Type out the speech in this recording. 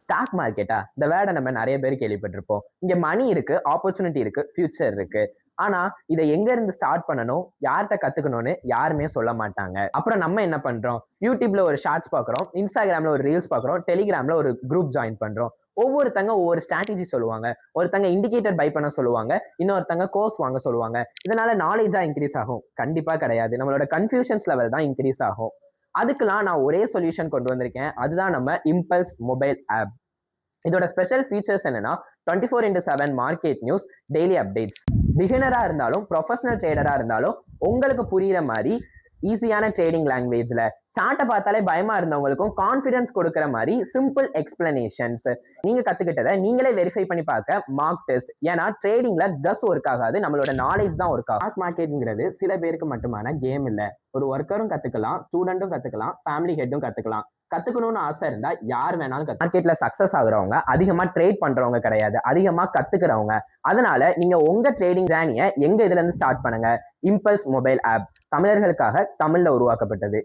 Stock மார்க்கெட்டா இந்த வேர்டை நம்ம நிறைய பேர் கேள்விப்பட்டிருப்போம். இங்க மணி இருக்கு, ஆப்பர்ச்சுனிட்டி இருக்கு, ஃபியூச்சர் இருக்கு. ஆனா இதை எங்க இருந்து ஸ்டார்ட் பண்ணணும், யார்கிட்ட கத்துக்கணும்னு யாருமே சொல்ல மாட்டாங்க. அப்புறம் நம்ம என்ன பண்றோம், யூடியூப்ல ஒரு ஷார்ட்ஸ் பாக்குறோம், இன்ஸ்டாகிராம்ல ஒரு ரீல்ஸ் பாக்குறோம், டெலிகிராம்ல ஒரு குரூப் ஜாயின் பண்றோம். ஒவ்வொருத்தங்க ஒவ்வொரு ஸ்ட்ராட்டஜி சொல்லுவாங்க. ஒருத்தங்க இண்டிகேட்டர் பை பண்ண சொல்லுவாங்க, இன்னொருத்தங்க கோர்ஸ் வாங்க சொல்லுவாங்க. இதனால நாலேஜா இன்க்ரீஸ் ஆகும்? கண்டிப்பா கிடையாது. நம்மளோட கன்ஃபியூஷன்ஸ் லெவல் தான் இன்க்ரீஸ் ஆகும். அதுக்கெல்லாம் நான் ஒரே சொல்யூஷன் கொண்டு வந்திருக்கேன். அதுதான் நம்ம இம்பல்ஸ் மொபைல் ஆப். இதோட ஸ்பெஷல் ஃபீச்சர்ஸ் என்னன்னா 24x7 market news, daily updates. பிகினரா இருந்தாலும் ப்ரொஃபஷனல் ட்ரேடரா இருந்தாலும் உங்களுக்கு புரியுற மாதிரி ஈஸியான ட்ரேடிங் லாங்குவேஜ்ல, சார்ட்டை பார்த்தாலே பயமா இருந்தவங்களுக்கும் கான்ஃபிடன்ஸ் கொடுக்குற மாதிரி சிம்பிள் எக்ஸ்பிளனேஷன்ஸ். நீங்க கத்துக்கிட்டதை நீங்களே வெரிஃபை பண்ணி பார்க்க மார்க் டெஸ்ட். ஏன்னா ட்ரேடிங்ல கஸ் ஒர்க் ஆகாது, நம்மளோட நாலேஜ் தான் ஒர்க் ஆகும். ஸ்டாக் மார்க்கெட்ங்கிறது சில பேருக்கு மட்டுமான கேம் இல்ல. ஒரு ஒர்க்கரும் கத்துக்கலாம், ஸ்டூடெண்ட்டும் கத்துக்கலாம், ஃபேமிலி ஹெட்டும் கத்துக்கலாம். கத்துக்கணும்னு ஆசை இருந்தா யார் வேணாலும் மார்க்கெட்ல சக்சஸ் ஆகுறவங்க அதிகமா ட்ரேட் பண்றவங்க கிடையாது, அதிகமா கத்துக்கிறவங்க. அதனால நீங்க உங்க ட்ரேடிங் ஜேர்னியை எங்க இதுல இருந்து ஸ்டார்ட் பண்ணுங்க. இம்பல்ஸ் மொபைல் ஆப் தமிழர்களுக்காக தமிழ்ல உருவாக்கப்பட்டது.